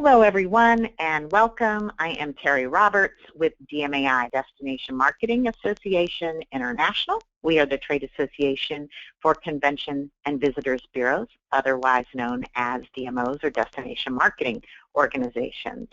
Hello, everyone, and welcome. I am Terry Roberts with DMAI, Destination Marketing Association International. We are the trade association for convention and visitors bureaus, otherwise known as DMOs or destination marketing organizations.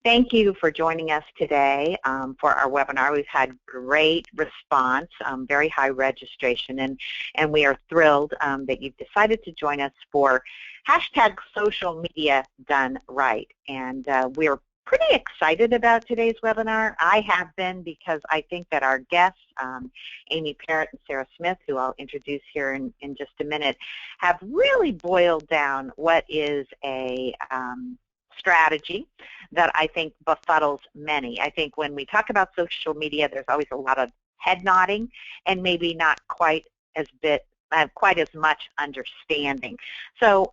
Thank you for joining us today for our webinar. We've had great response, very high registration, and we are thrilled that you've decided to join us for hashtag social media done right. And we're pretty excited about today's webinar. I have been, because I think that our guests, Amy Parrot and Sarah Smith, who I'll introduce here in just a minute, have really boiled down what is a strategy that I think befuddles many. I think when we talk about social media, there's always a lot of head nodding and maybe not quite as much understanding. So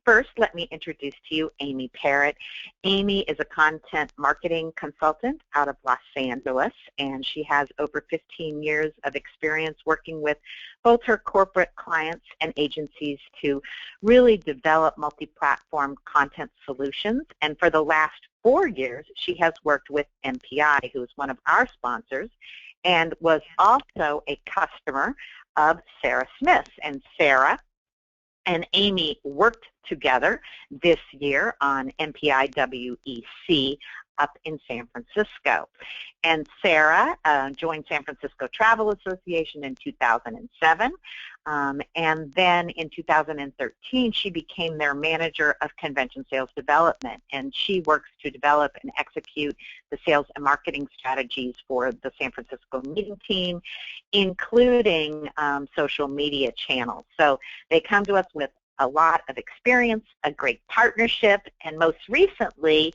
first, let me introduce to you Amy Parrot. Amy is a content marketing consultant out of Los Angeles, and she has over 15 years of experience working with both her corporate clients and agencies to really develop multi-platform content solutions. And for the last 4 years, she has worked with MPI, who is one of our sponsors, and was also a customer of Sarah Smith. And Sarah and Amy worked together this year on MPI WEC up in San Francisco. And Sarah joined San Francisco Travel Association in 2007, and then in 2013 she became their manager of convention sales development, and she works to develop and execute the sales and marketing strategies for the San Francisco meeting team, including social media channels. So they come to us with a lot of experience, a great partnership, and most recently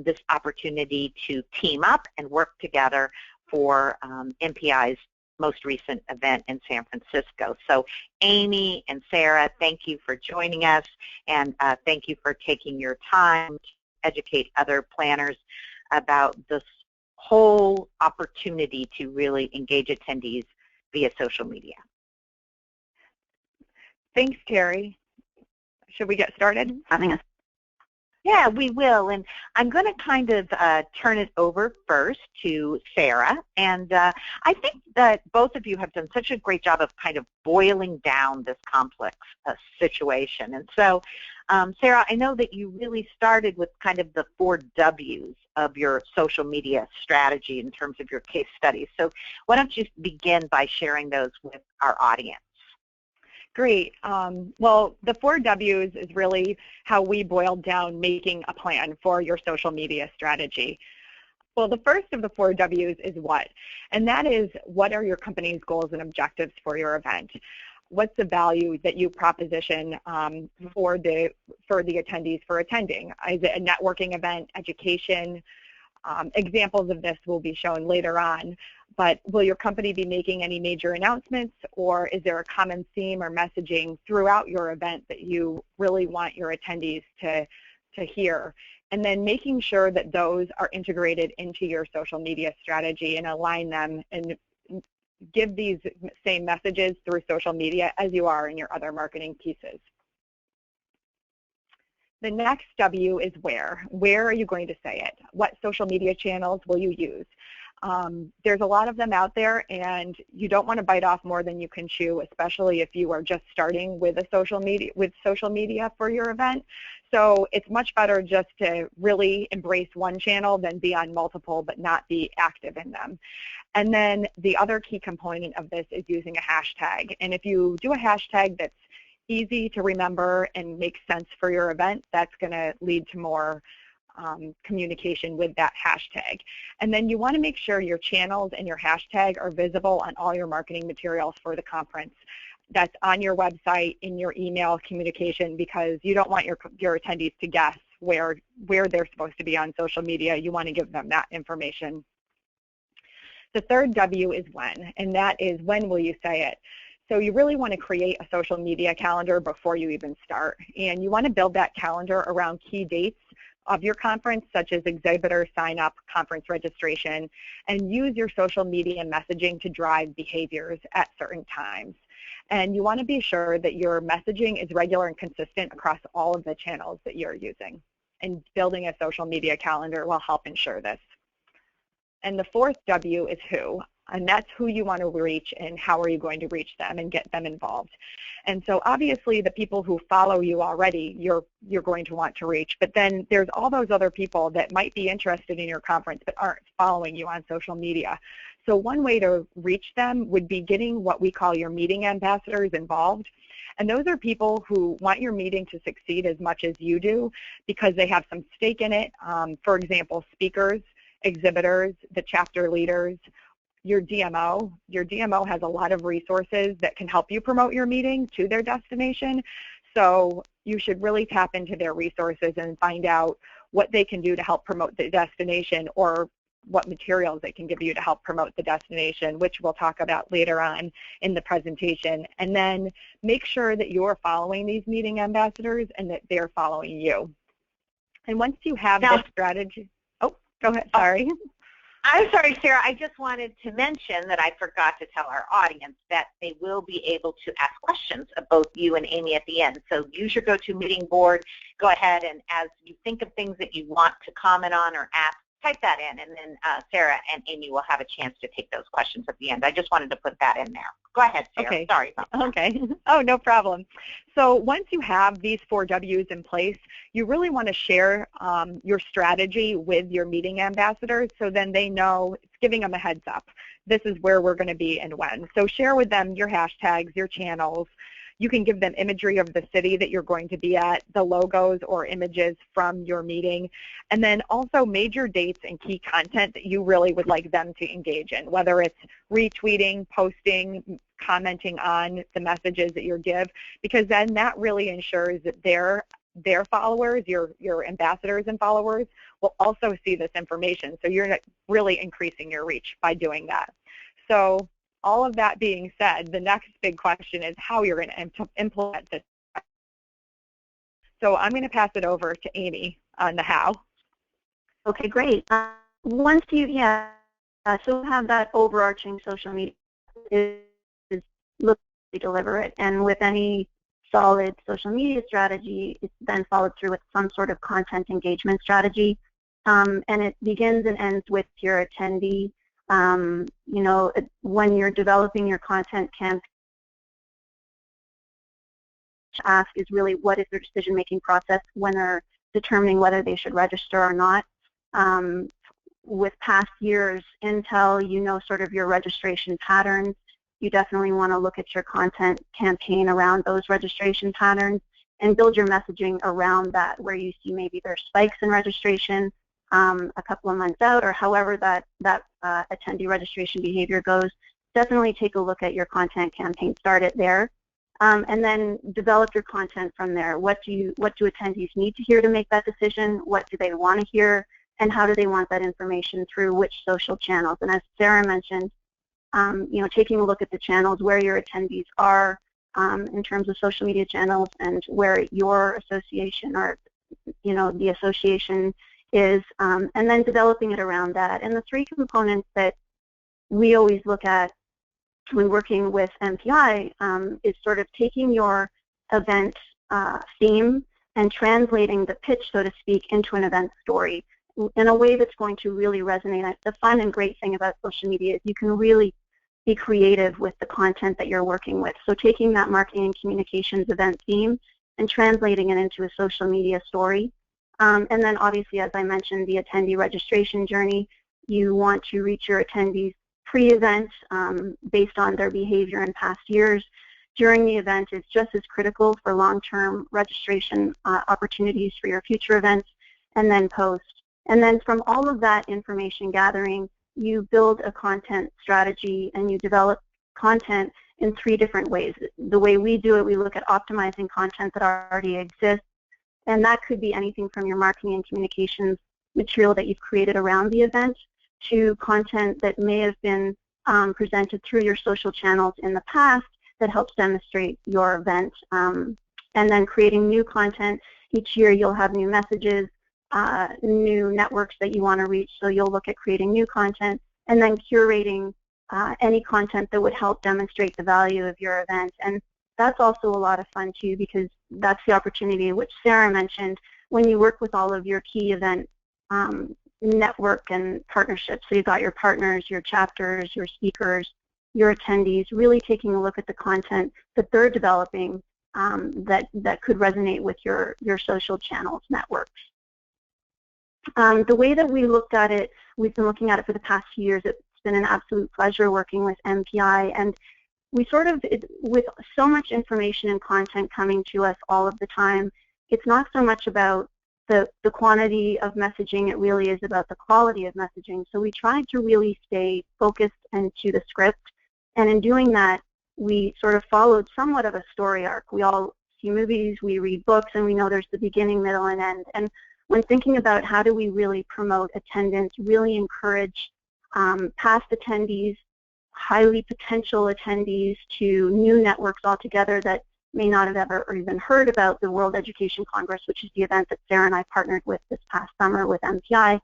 this opportunity to team up and work together for MPI's most recent event in San Francisco. So Amy and Sarah, thank you for joining us, and thank you for taking your time to educate other planners about this whole opportunity to really engage attendees via social media. Thanks, Terry. Should we get started? Yeah, we will. And I'm going to kind of turn it over first to Sarah. And I think that both of you have done such a great job of kind of boiling down this complex situation. And so, Sarah, I know that you really started with kind of the 4 W's of your social media strategy in terms of your case studies. So why don't you begin by sharing those with our audience? Great. Well, the 4 W's is really how we boiled down making a plan for your social media strategy. Well, the first of the 4 W's is what? And that is, what are your company's goals and objectives for your event? What's the value that you proposition for the attendees for attending? Is it a networking event, education? Examples of this will be shown later on, but will your company be making any major announcements, or is there a common theme or messaging throughout your event that you really want your attendees to hear? And then making sure that those are integrated into your social media strategy and align them and give these same messages through social media as you are in your other marketing pieces. The next W is where. Where are you going to say it? What social media channels will you use? There's a lot of them out there, and you don't want to bite off more than you can chew, especially if you are just starting with social media for your event. So it's much better just to really embrace one channel than be on multiple but not be active in them. And then the other key component of this is using a hashtag. And if you do a hashtag that's easy to remember and makes sense for your event, that's going to lead to more communication with that hashtag. And then you want to make sure your channels and your hashtag are visible on all your marketing materials for the conference. That's on your website, in your email communication, because you don't want your attendees to guess where they're supposed to be on social media. You want to give them that information. The third W is when, and that is, when will you say it? So you really want to create a social media calendar before you even start. And you want to build that calendar around key dates of your conference, such as exhibitor sign-up, conference registration, and use your social media messaging to drive behaviors at certain times. And you want to be sure that your messaging is regular and consistent across all of the channels that you're using. and building a social media calendar will help ensure this. And the fourth W is who, and that's who you want to reach and how are you going to reach them and get them involved. And so obviously the people who follow you already, you're going to want to reach, but then there's all those other people that might be interested in your conference but aren't following you on social media. So one way to reach them would be getting what we call your meeting ambassadors involved. And those are people who want your meeting to succeed as much as you do because they have some stake in it. For example, speakers, exhibitors, the chapter leaders, your DMO. Your DMO has a lot of resources that can help you promote your meeting to their destination. So you should really tap into their resources and find out what they can do to help promote the destination or what materials they can give you to help promote the destination, which we'll talk about later on in the presentation. And then make sure that you're following these meeting ambassadors and that they're following you. And once you have this strategy, oh, go ahead, sorry. I'm sorry, Sarah. I just wanted to mention that I forgot to tell our audience that they will be able to ask questions of both you and Amy at the end. So use your GoToMeeting board. Go ahead and as you think of things that you want to comment on or ask, type that in, and then Sarah and Amy will have a chance to take those questions at the end. I just wanted to put that in there. Go ahead, Sarah. Okay. Sorry about that. Okay. Oh, no problem. So once you have these 4 W's in place, you really want to share your strategy with your meeting ambassadors so then they know, it's giving them a heads up. This is where we're going to be and when. So share with them your hashtags, your channels. You can give them imagery of the city that you're going to be at, the logos or images from your meeting, and then also major dates and key content that you really would like them to engage in, whether it's retweeting, posting, commenting on the messages that you give, because then that really ensures that their followers, your ambassadors and followers, will also see this information. So you're really increasing your reach by doing that. So all of that being said, the next big question is how you're going to implement this. So I'm going to pass it over to Amy on the how. Okay, great. Once you, so have that overarching social media is look to deliver it, and with any solid social media strategy, it's then followed through with some sort of content engagement strategy, and it begins and ends with your attendee. You know, when you're developing your content campaign, ask is really what is their decision-making process when they're determining whether they should register or not. With past years intel, you know sort of your registration patterns. You definitely want to look at your content campaign around those registration patterns and build your messaging around that, where you see maybe there's spikes in registration a couple of months out, or however that attendee registration behavior goes. Definitely take a look at your content campaign, start it there, and then develop your content from there. What do attendees need to hear to make that decision? What do they want to hear? And how do they want that information through which social channels? And as Sarah mentioned, you know, taking a look at the channels where your attendees are in terms of social media channels and where your association or, you know, the association is, and then developing it around that. And the 3 components that we always look at when working with MPI is sort of taking your event theme and translating the pitch, so to speak, into an event story in a way that's going to really resonate. The fun and great thing about social media is you can really be creative with the content that you're working with. So taking that marketing and communications event theme and translating it into a social media story. And then obviously, as I mentioned, the attendee registration journey. You want to reach your attendees pre-event based on their behavior in past years. During the event is just as critical for long-term registration opportunities for your future events, and then post. And then from all of that information gathering, you build a content strategy and you develop content in 3 different ways. The way we do it, we look at optimizing content that already exists. And that could be anything from your marketing and communications material that you've created around the event to content that may have been presented through your social channels in the past that helps demonstrate your event. And then creating new content. Each year you'll have new messages, new networks that you want to reach, so you'll look at creating new content, and then curating any content that would help demonstrate the value of your event. And that's also a lot of fun too, because that's the opportunity which Sarah mentioned, when you work with all of your key event network and partnerships. So you've got your partners, your chapters, your speakers, your attendees, really taking a look at the content that they're developing that could resonate with your social channels networks. The way that we looked at it, we've been looking at it for the past few years. It's been an absolute pleasure working with MPI, and we sort of, with so much information and content coming to us all of the time, it's not so much about the quantity of messaging, it really is about the quality of messaging. So we tried to really stay focused and to the script, and in doing that, we sort of followed somewhat of a story arc. We all see movies, we read books, and we know there's the beginning, middle, and end. And when thinking about how do we really promote attendance, really encourage past attendees, highly potential attendees to new networks altogether that may not have ever or even heard about the World Education Congress, which is the event that Sarah and I partnered with this past summer with MPI,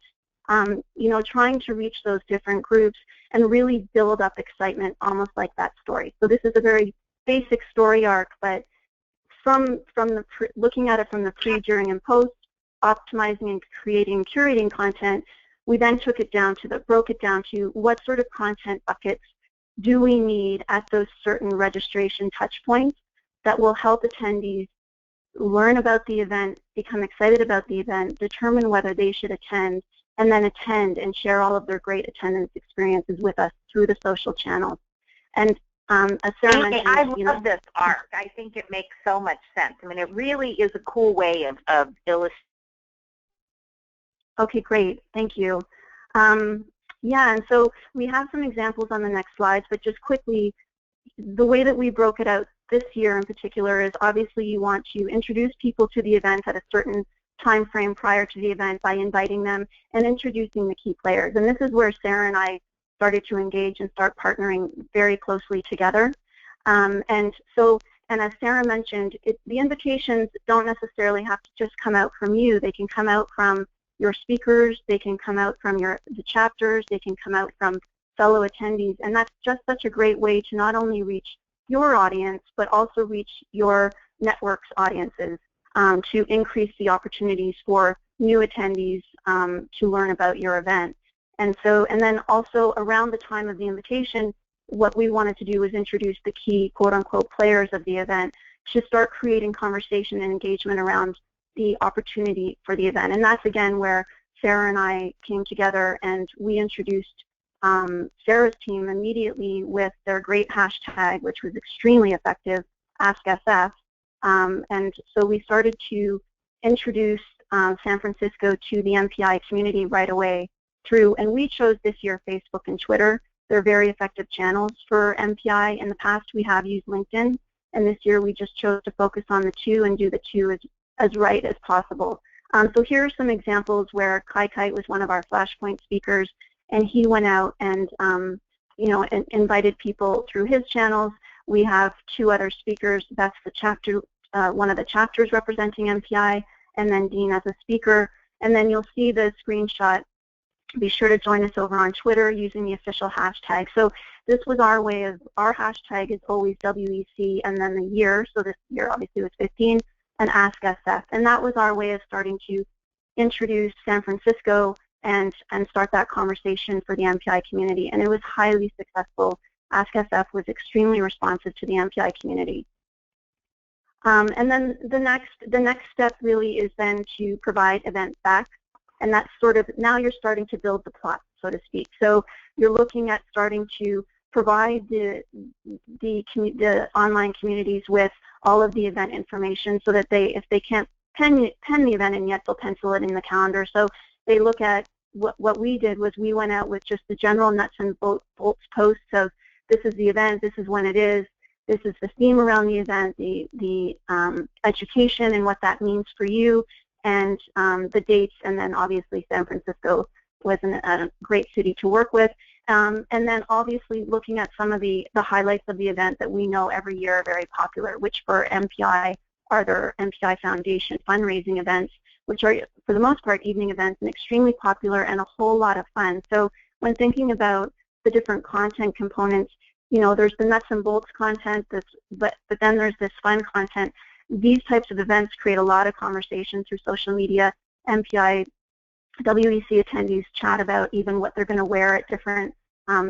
you know, trying to reach those different groups and really build up excitement, almost like that story. So this is a very basic story arc, but from looking at it from the pre, during, and post, optimizing and creating, curating content, we then broke it down to what sort of content buckets do we need at those certain registration touch points that will help attendees learn about the event, become excited about the event, determine whether they should attend, and then attend and share all of their great attendance experiences with us through the social channels. And as Sarah mentioned, I love this arc. I think it makes so much sense. I mean, it really is a cool way of illustrating. Okay, great. Thank you. Yeah, and so we have some examples on the next slides, but just quickly, the way that we broke it out this year in particular is obviously you want to introduce people to the event at a certain time frame prior to the event by inviting them and introducing the key players. And this is where Sarah and I started to engage and start partnering very closely together. And as Sarah mentioned, the invitations don't necessarily have to just come out from you. They can come out from your speakers, they can come out from the chapters, they can come out from fellow attendees, and that's just such a great way to not only reach your audience, but also reach your network's audiences to increase the opportunities for new attendees to learn about your event. And then also around the time of the invitation, what we wanted to do was introduce the key quote-unquote players of the event to start creating conversation and engagement around the opportunity for the event. And that's again where Sarah and I came together and we introduced Sarah's team immediately with their great hashtag, which was extremely effective, AskSF. And so we started to introduce San Francisco to the MPI community right away and we chose this year Facebook and Twitter. They're very effective channels for MPI. In the past we have used LinkedIn, and this year we just chose to focus on the two and do the two as right as possible. So here are some examples where Kai Kite was one of our Flashpoint speakers, and he went out and you know, invited people through his channels. We have two other speakers. That's the chapter, one of the chapters representing MPI, and then Dean as a speaker. And then you'll see the screenshot. Be sure to join us over on Twitter using the official hashtag. So this was our way of, our hashtag is always WEC and then the year. So this year obviously was 15. And AskSF, and that was our way of starting to introduce San Francisco and start that conversation for the MPI community, and it was highly successful. AskSF was extremely responsive to the MPI community. And then the next step really is then to provide event back, and that's sort of, now you're starting to build the plot, so to speak. So you're looking at starting to provide the online communities with all of the event information so that if they can't pen the event in yet, they'll pencil it in the calendar. So they look at what we did was we went out with just the general nuts and bolts posts of this is the event, this is when it is, this is the theme around the event, the education and what that means for you, and the dates, and then obviously San Francisco was a great city to work with. And then obviously looking at some of the highlights of the event that we know every year are very popular, which for MPI are their MPI Foundation fundraising events, which are for the most part evening events and extremely popular and a whole lot of fun. So when thinking about the different content components, you know, there's the nuts and bolts content, but then there's this fun content. these types of events create a lot of conversation through social media. MPI WEC attendees chat about even what they're going to wear at different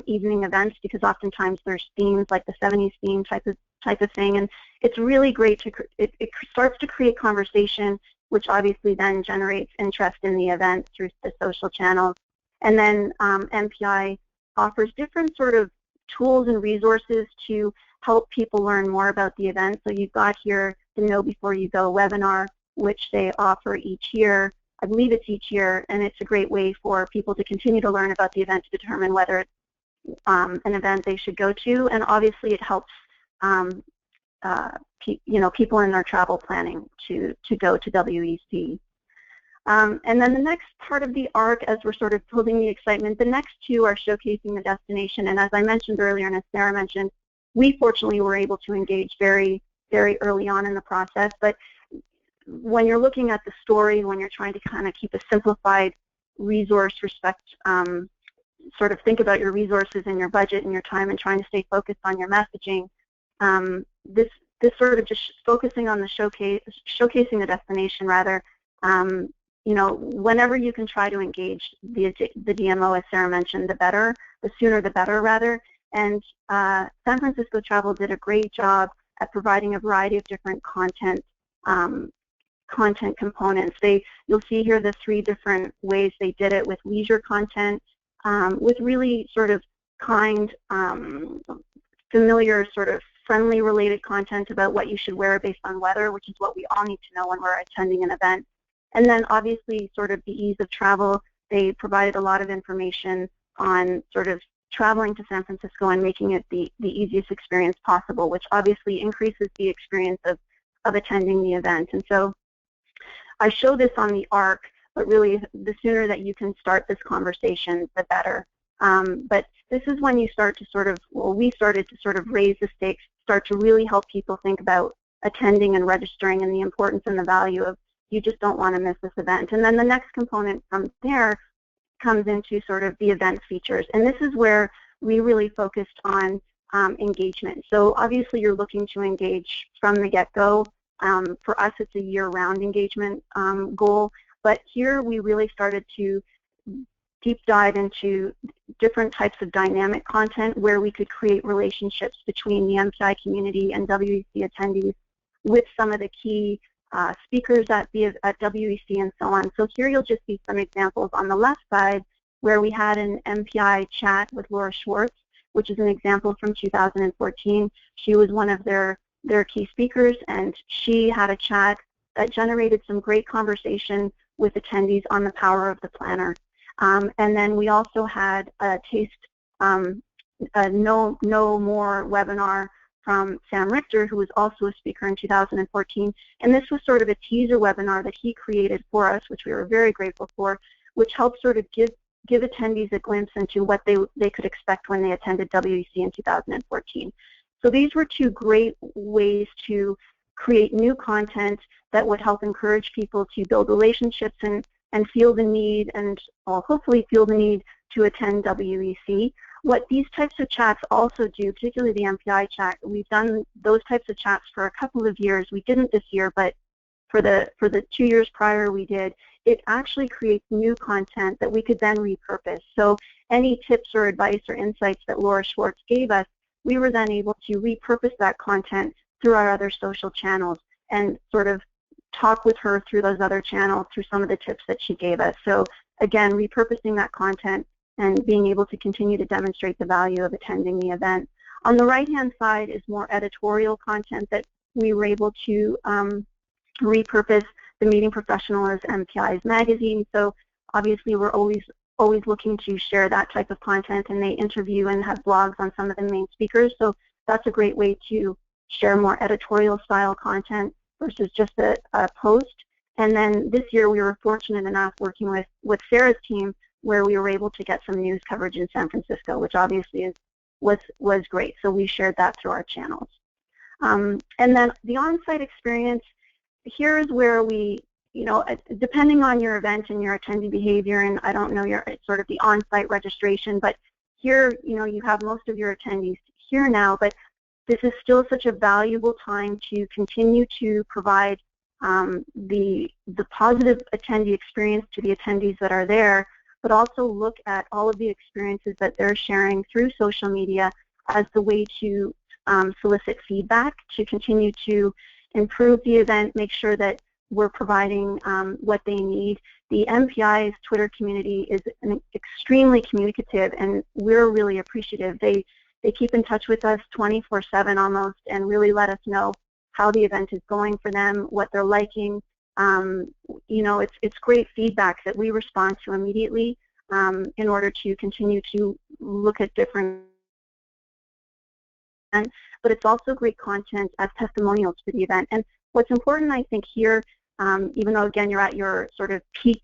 evening events, because oftentimes there's themes like the 70s theme type of thing, and it's really great to it starts to create conversation, which obviously then generates interest in the event through the social channels. And then MPI offers different sort of tools and resources to help people learn more about the event. So you've got here the Know Before You Go webinar, which they offer each year. I believe it's each year, and it's a great way for people to continue to learn about the event to determine whether it's an event they should go to. And obviously it helps people in their travel planning to go to WEC. And then the next part of the arc, as we're sort of building the excitement, the next two are showcasing the destination. And as I mentioned earlier, and as Sarah mentioned, we fortunately were able to engage very, very early on in the process. But when you're looking at the story, when you're trying to kind of keep a simplified resource sort of think about your resources and your budget and your time and trying to stay focused on your messaging, this sort of just focusing on the showcasing the destination rather, whenever you can try to engage the DMO, as Sarah mentioned, the better, the sooner the better rather. And San Francisco Travel did a great job at providing a variety of different content components. You'll see here the 3 different ways they did it, with leisure content, with really sort of kind, familiar, sort of friendly related content about what you should wear based on weather, which is what we all need to know when we're attending an event. And then obviously sort of the ease of travel. They provided a lot of information on sort of traveling to San Francisco and making it the easiest experience possible, which obviously increases the experience of attending the event. And so I show this on the arc, but really the sooner that you can start this conversation, the better. But this is when you start to sort of, we started to sort of raise the stakes, start to really help people think about attending and registering and the importance and the value of, you just don't want to miss this event. And then the next component from there comes into sort of the event features. And this is where we really focused on engagement. So obviously you're looking to engage from the get-go. For us, it's a year-round engagement goal. But here we really started to deep dive into different types of dynamic content where we could create relationships between the MPI community and WEC attendees with some of the key speakers at WEC and so on. So here you'll just see some examples on the left side where we had an MPI chat with Laura Schwartz, which is an example from 2014. She was one of their key speakers, and she had a chat that generated some great conversation with attendees on the power of the planner. And then we also had a Know More webinar from Sam Richter, who was also a speaker in 2014. And this was sort of a teaser webinar that he created for us, which we were very grateful for, which helped sort of give attendees a glimpse into what they could expect when they attended WEC in 2014. So these were 2 great ways to create new content that would help encourage people to build relationships and feel the need, and hopefully feel the need to attend WEC. What these types of chats also do, particularly the MPI chat, we've done those types of chats for a couple of years. We didn't this year, but for the 2 years prior we did. It actually creates new content that we could then repurpose. So any tips or advice or insights that Laura Schwartz gave us, we were then able to repurpose that content through our other social channels and sort of talk with her through those other channels through some of the tips that she gave us. So again, repurposing that content and being able to continue to demonstrate the value of attending the event. On the right-hand side is more editorial content that we were able to repurpose. The Meeting Professional is MPI's magazine, so obviously we're always looking to share that type of content, and they interview and have blogs on some of the main speakers, so that's a great way to share more editorial style content versus just a post. And then this year we were fortunate enough working with Sarah's team where we were able to get some news coverage in San Francisco, which obviously was great. So we shared that through our channels. And then the on-site experience, here is where we, depending on your event and your attendee behavior, and I don't know your sort of the on-site registration, but here, you have most of your attendees here now, but this is still such a valuable time to continue to provide the positive attendee experience to the attendees that are there, but also look at all of the experiences that they're sharing through social media as the way to solicit feedback, to continue to improve the event, make sure that we're providing what they need. The MPI's Twitter community is extremely communicative, and we're really appreciative. They keep in touch with us 24/7 almost, and really let us know how the event is going for them, what they're liking. You know, it's great feedback that we respond to immediately in order to continue to look at different events. But it's also great content as testimonials for the event. And what's important, I think, here, even though, again, you're at your sort of peak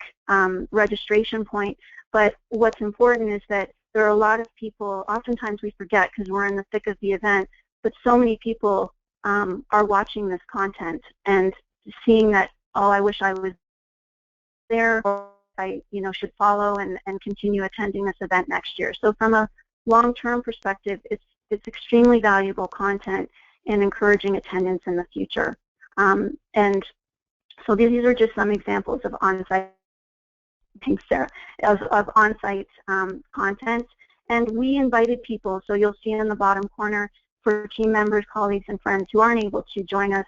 registration point, but what's important is that there are a lot of people, oftentimes we forget because we're in the thick of the event, but so many people are watching this content and seeing that, oh, I wish I was there, or I should follow and continue attending this event next year. So from a long-term perspective, it's extremely valuable content in encouraging attendance in the future. And so these are just some examples of on-site, thanks Sarah, of on-site content. And we invited people, so you'll see in the bottom corner, for team members, colleagues, and friends who aren't able to join us,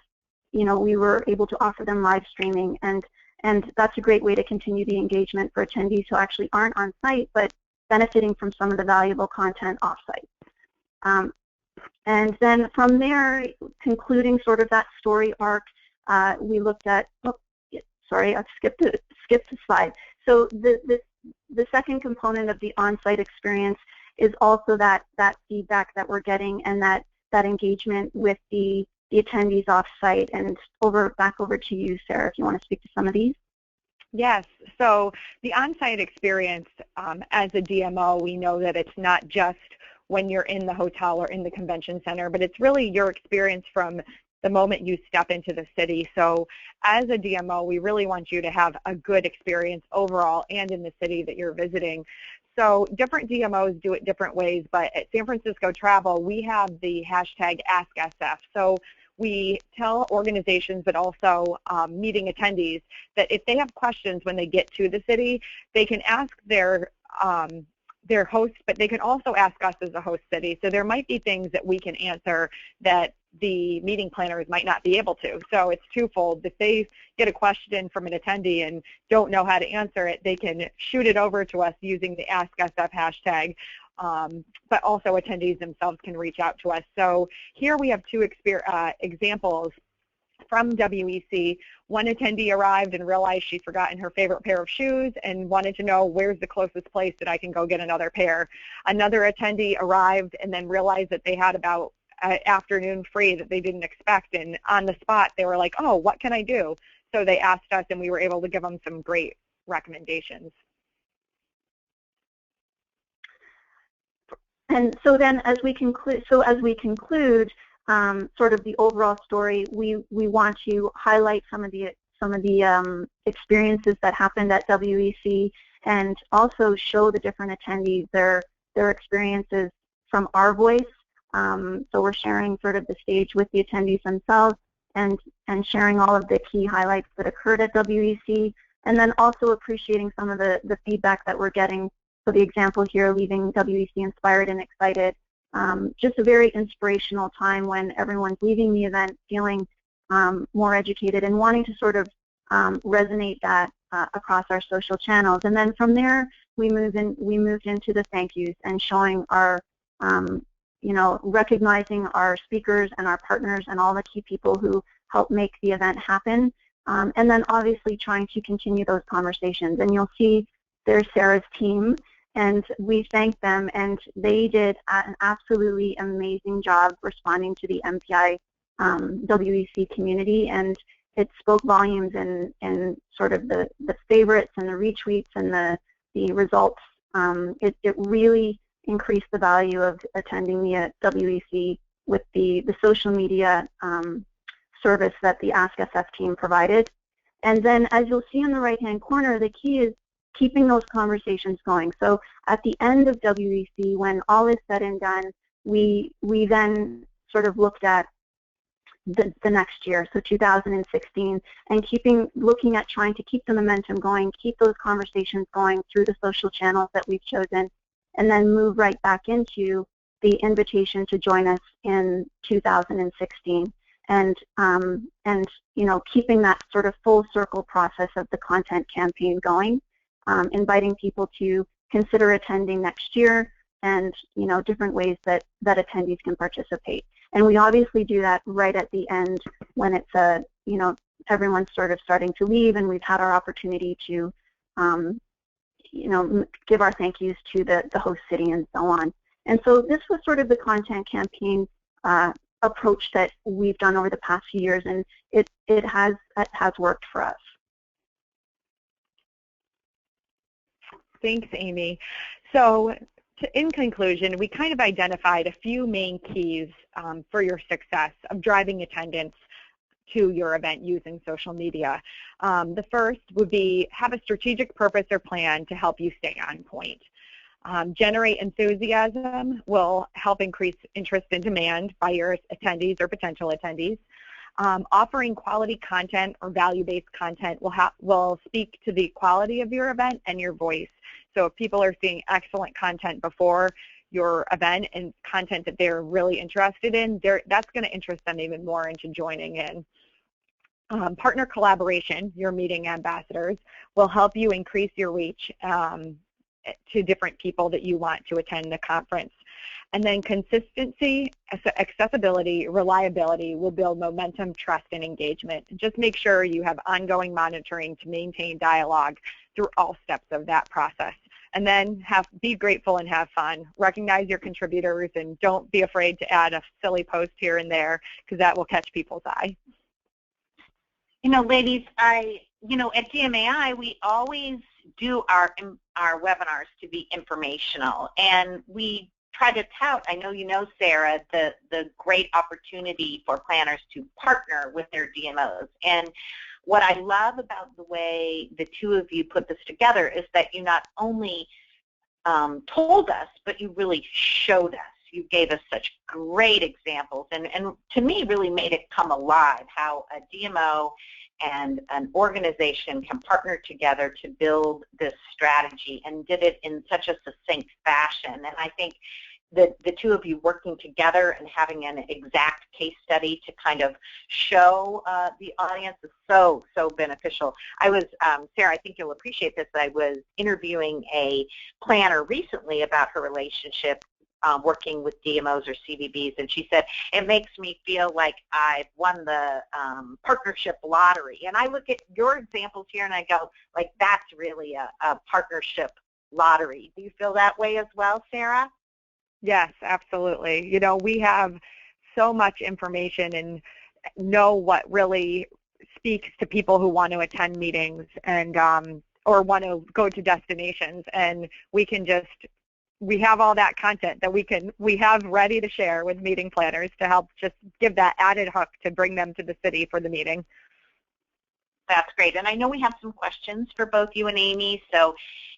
we were able to offer them live streaming, and that's a great way to continue the engagement for attendees who actually aren't on site, but benefiting from some of the valuable content off-site. And then from there, concluding sort of that story arc, we looked at, sorry, I skipped the slide. So the second component of the on-site experience is also that feedback that we're getting and that engagement with the attendees off-site. And back over to you, Sarah, if you want to speak to some of these. Yes, so the on-site experience, as a DMO, we know that it's not just when you're in the hotel or in the convention center, but it's really your experience from the moment you step into the city. So as a DMO, we really want you to have a good experience overall and in the city that you're visiting. So different DMOs do it different ways, but at San Francisco Travel, we have the hashtag AskSF. So we tell organizations, but also meeting attendees, that if they have questions when they get to the city, they can ask their host, but they can also ask us as a host city. So there might be things that we can answer that the meeting planners might not be able to. So it's twofold. If they get a question from an attendee and don't know how to answer it, they can shoot it over to us using the AskSF hashtag. But also attendees themselves can reach out to us. So here we have two examples from WEC. One attendee arrived and realized she'd forgotten her favorite pair of shoes and wanted to know, where's the closest place that I can go get another pair. Another attendee arrived and then realized that they had about an afternoon free that they didn't expect, and on the spot they were like, oh, what can I do? So they asked us, and we were able to give them some great recommendations. And so then as we conclude, sort of the overall story, we want to highlight some of the experiences that happened at WEC, and also show the different attendees their experiences from our voice. So we're sharing sort of the stage with the attendees themselves, and sharing all of the key highlights that occurred at WEC, and then also appreciating some of the feedback that we're getting. So the example here, leaving WEC inspired and excited. Just a very inspirational time when everyone's leaving the event feeling more educated and wanting to sort of resonate that across our social channels. And then from there, we moved into the thank yous and showing our, recognizing our speakers and our partners and all the key people who help make the event happen. And then obviously trying to continue those conversations. And you'll see there's Sarah's team, and we thank them, and they did an absolutely amazing job responding to the MPI WEC community, and it spoke volumes in sort of the favorites and the retweets and the results. It really increased the value of attending the WEC with the social media service that the AskSF team provided. And then as you'll see in the right-hand corner, the key is keeping those conversations going. So at the end of WEC, when all is said and done, we then sort of looked at the next year, so 2016, and looking at trying to keep the momentum going, keep those conversations going through the social channels that we've chosen, and then move right back into the invitation to join us in 2016. And keeping that sort of full circle process of the content campaign going, inviting people to consider attending next year, and different ways that attendees can participate. And we obviously do that right at the end when it's everyone's sort of starting to leave, and we've had our opportunity to give our thank yous to the host city and so on. And so this was sort of the content campaign approach that we've done over the past few years, and it has worked for us. Thanks, Amy. So in conclusion, we kind of identified a few main keys for your success of driving attendance to your event using social media. The first would be have a strategic purpose or plan to help you stay on point. Generate enthusiasm will help increase interest and demand by your attendees or potential attendees. Offering quality content or value-based content will speak to the quality of your event and your voice. So if people are seeing excellent content before your event and content that they're really interested in, that's going to interest them even more into joining in. Partner collaboration, your meeting ambassadors, will help you increase your reach to different people that you want to attend the conference. And then consistency, accessibility, reliability will build momentum, trust, and engagement. Just make sure you have ongoing monitoring to maintain dialogue through all steps of that process. And then be grateful and have fun. Recognize your contributors and don't be afraid to add a silly post here and there, because that will catch people's eye. Ladies, at DMAI, we always do our webinars to be informational, and we try to tout, I know you know, Sarah, the great opportunity for planners to partner with their DMOs. And what I love about the way the two of you put this together is that you not only told us, but you really showed us. You gave us such great examples, and to me really made it come alive how a DMO and an organization can partner together to build this strategy, and did it in such a succinct fashion. And I think that the two of you working together and having an exact case study to kind of show the audience is so beneficial. I was, Sarah, I think you'll appreciate this, I was interviewing a planner recently about her relationship working with DMOs or CVBs, and she said, it makes me feel like I've won the partnership lottery. And I look at your examples here and I go, like, that's really a partnership lottery. Do you feel that way as well, Sarah? Yes, absolutely. We have so much information and know what really speaks to people who want to attend meetings and or want to go to destinations, and we have all that content that we have ready to share with meeting planners to help just give that added hook to bring them to the city for the meeting. That's great. And I know we have some questions for both you and Amy. So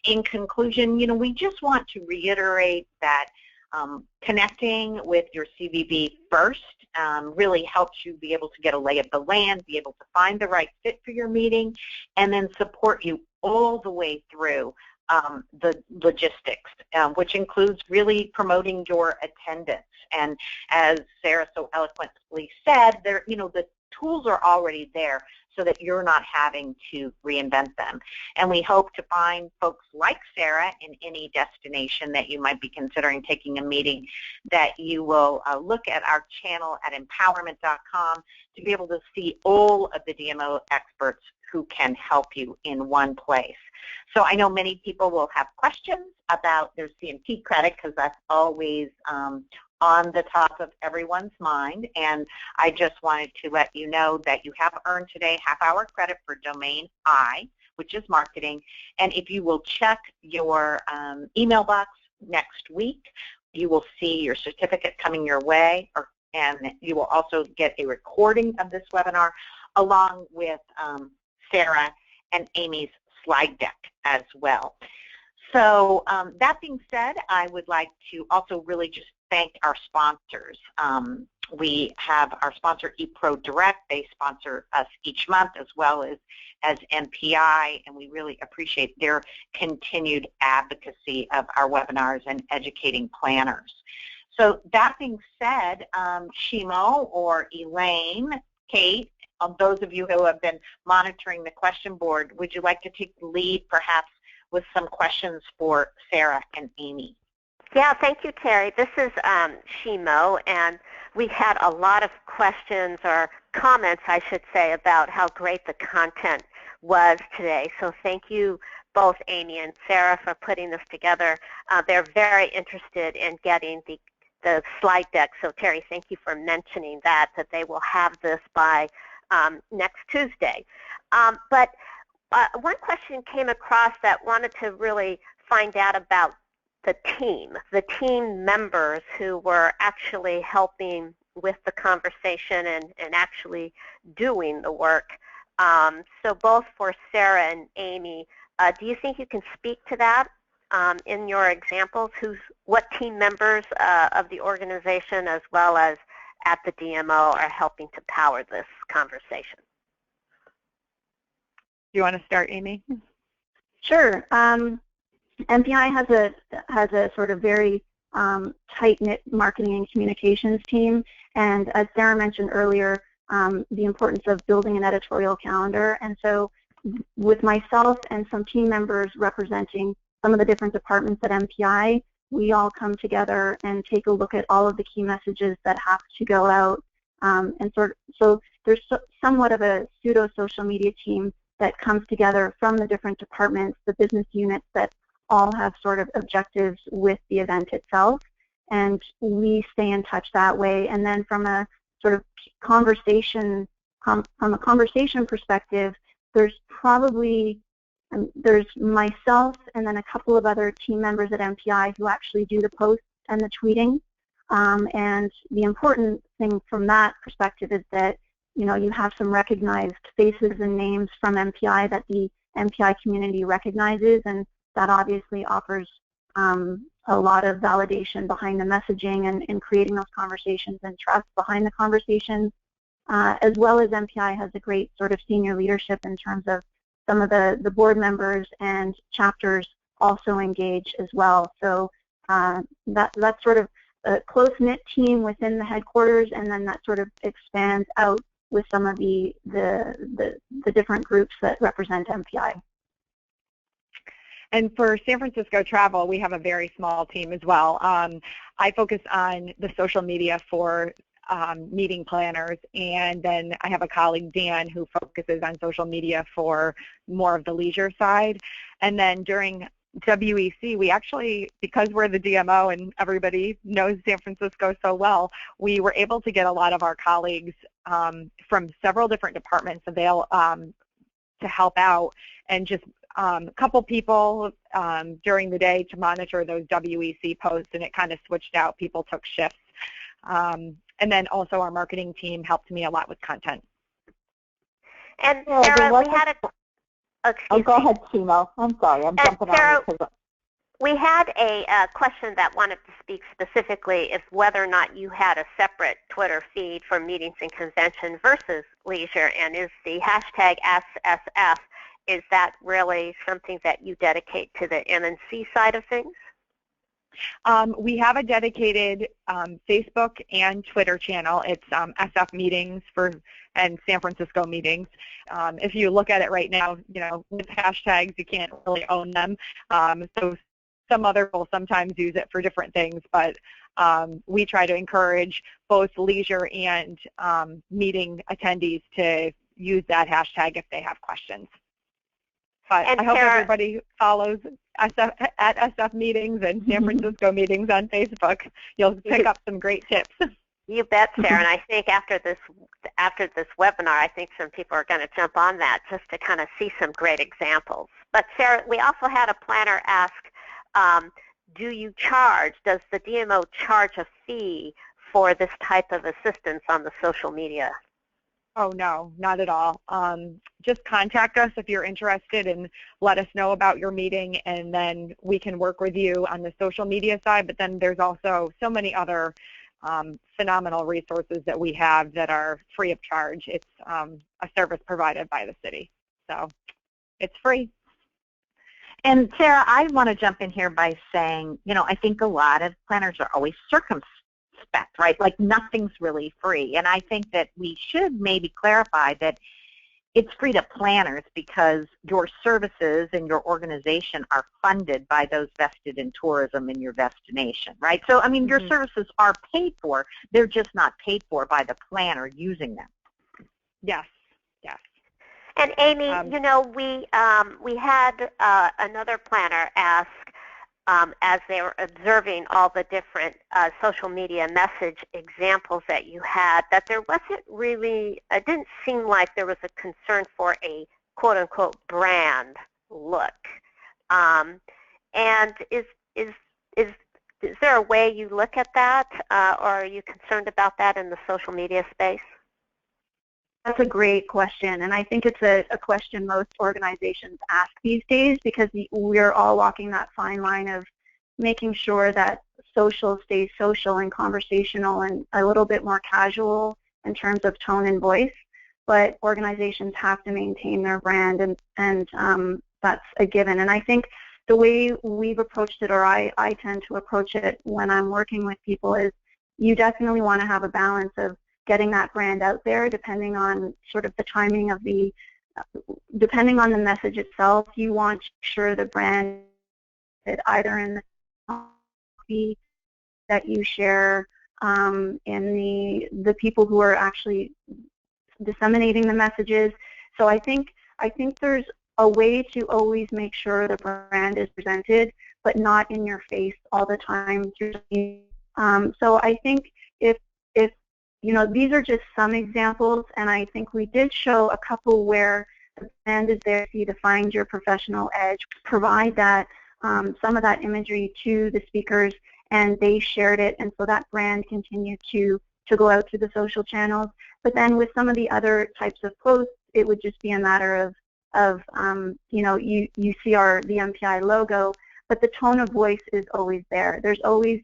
in conclusion, we just want to reiterate that connecting with your CVB first really helps you be able to get a lay of the land, be able to find the right fit for your meeting, and then support you all the way through the logistics, which includes really promoting your attendance. And as Sarah so eloquently said, the tools are already there so that you're not having to reinvent them. And we hope to find folks like Sarah in any destination that you might be considering taking a meeting, that you will look at our channel at empowerMINT.com to be able to see all of the DMO experts who can help you in one place. So I know many people will have questions about their CMT credit, because that's always on the top of everyone's mind, and I just wanted to let you know that you have earned today half-hour credit for domain I, which is marketing, and if you will check your email box next week, you will see your certificate coming your way, and you will also get a recording of this webinar along with Sarah and Amy's slide deck as well. So that being said, I would like to also really just thank our sponsors. We have our sponsor ePro Direct. They sponsor us each month as well as MPI, and we really appreciate their continued advocacy of our webinars and educating planners. So that being said, Shimo or Elaine, Kate, those of you who have been monitoring the question board, would you like to take the lead perhaps with some questions for Sarah and Amy? Yeah, thank you, Terry. This is Shimo, and we had a lot of questions or comments, I should say, about how great the content was today. So thank you both, Amy and Sarah, for putting this together. They're very interested in getting the slide deck. So Terry, thank you for mentioning that they will have this by next Tuesday. But one question came across that wanted to really find out about the team members who were actually helping with the conversation and actually doing the work. So both for Sarah and Amy, do you think you can speak to that in your examples? What team members of the organization as well as at the DMO are helping to power this conversation? Do you want to start, Amy? Sure. MPI has a sort of very tight-knit marketing and communications team, and as Sarah mentioned earlier, the importance of building an editorial calendar. And so with myself and some team members representing some of the different departments at MPI, we all come together and take a look at all of the key messages that have to go out. So there's somewhat of a pseudo social media team that comes together from the different departments, the business units that all have sort of objectives with the event itself, and we stay in touch that way. And then from a sort of conversation perspective, there's myself and then a couple of other team members at MPI who actually do the posts and the tweeting. And the important thing from that perspective is that you have some recognized faces and names from MPI that the MPI community recognizes, and that obviously offers a lot of validation behind the messaging and creating those conversations and trust behind the conversations, as well as MPI has a great sort of senior leadership in terms of some of the board members and chapters also engage as well. So that's sort of a close-knit team within the headquarters, and then that sort of expands out with some of the different groups that represent MPI. And for San Francisco travel, we have a very small team as well. I focus on the social media for meeting planners, and then I have a colleague, Dan, who focuses on social media for more of the leisure side. And then during WEC, we actually, because we're the DMO and everybody knows San Francisco so well, we were able to get a lot of our colleagues from several different departments to help out, and just a couple people during the day to monitor those WEC posts, and it kind of switched out. People took shifts. And then also our marketing team helped me a lot with content. And Sarah, we had a... Oh, go ahead, Shimo. I'm sorry, I'm jumping Sarah, on you. We had a question that wanted to speak specifically if whether or not you had a separate Twitter feed for meetings and convention versus leisure, and is the hashtag SSF, is that really something that you dedicate to the M&C side of things? We have a dedicated Facebook and Twitter channel. It's SF Meetings and San Francisco Meetings. If you look at it right now, with hashtags, you can't really own them. So some other people sometimes use it for different things, but we try to encourage both leisure and meeting attendees to use that hashtag if they have questions. But I hope everybody follows at SF Meetings and San Francisco Meetings on Facebook. You'll pick up some great tips. You bet, Sarah. And I think after this webinar, I think some people are going to jump on that just to kind of see some great examples. But Sarah, we also had a planner ask, does the DMO charge a fee for this type of assistance on the social media? Oh, no, not at all. Just contact us if you're interested and let us know about your meeting, and then we can work with you on the social media side. But then there's also so many other phenomenal resources that we have that are free of charge. It's a service provided by the city, so it's free. And Sarah, I want to jump in here by saying, I think a lot of planners are always circumspect, right? Like nothing's really free. And I think that we should maybe clarify that it's free to planners because your services and your organization are funded by those vested in tourism in your destination, right? So, I mean, your services are paid for. They're just not paid for by the planner using them. Yes, yes. And Amy, we had another planner ask, as they were observing all the different social media message examples that you had, that there wasn't really, it didn't seem like there was a concern for a quote-unquote brand look. And is there a way you look at that, or are you concerned about that in the social media space? That's a great question, and I think it's a question most organizations ask these days because we're all walking that fine line of making sure that social stays social and conversational and a little bit more casual in terms of tone and voice, but organizations have to maintain their brand, and that's a given. And I think the way we've approached it, or I tend to approach it when I'm working with people, is you definitely want to have a balance of getting that brand out there, depending on sort of the timing of depending on the message itself. You want to make sure the brand is either in the copy that you share, in the people who are actually disseminating the messages. So I think there's a way to always make sure the brand is presented, but not in your face all the time. So I think if these are just some examples, and I think we did show a couple where the brand is there for you to find your professional edge, provide that some of that imagery to the speakers, and they shared it, and so that brand continued to go out to the social channels. But then with some of the other types of posts, it would just be a matter of you see the MPI logo, but the tone of voice is always there. There's always,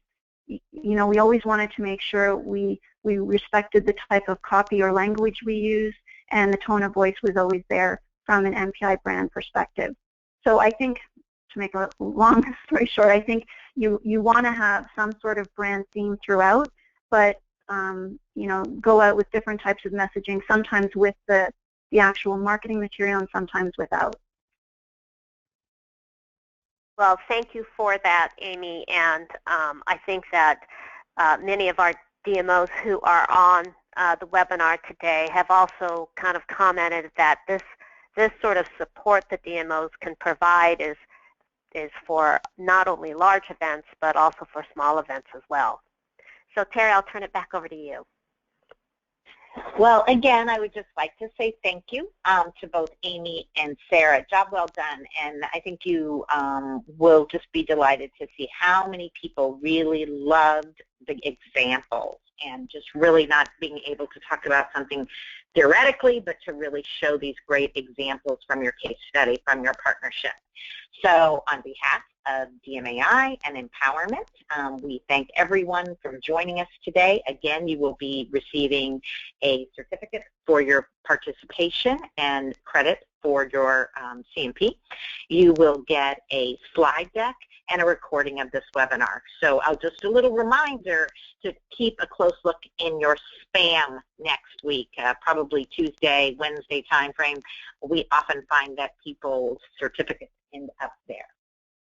we always wanted to make sure we respected the type of copy or language we use, and the tone of voice was always there from an MPI brand perspective. So I think, to make a long story short, I think you want to have some sort of brand theme throughout, but go out with different types of messaging, sometimes with the actual marketing material and sometimes without. Well, thank you for that, Amy, and I think that many of our DMOs who are on the webinar today have also kind of commented that this sort of support that DMOs can provide is for not only large events, but also for small events as well. So Terry, I'll turn it back over to you. Well, again, I would just like to say thank you to both Amy and Sarah. Job well done, and I think you will just be delighted to see how many people really loved the examples and just really not being able to talk about something theoretically, but to really show these great examples from your case study, from your partnership. So on behalf of DMAI and empowerMINT, we thank everyone for joining us today. Again, you will be receiving a certificate for your participation and credit for your CMP. You will get a slide deck and a recording of this webinar. So just a little reminder to keep a close look in your spam next week, probably Tuesday, Wednesday timeframe. We often find that people's certificates end up there.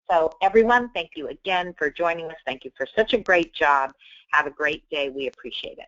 So everyone, thank you again for joining us. Thank you for such a great job. Have a great day. We appreciate it.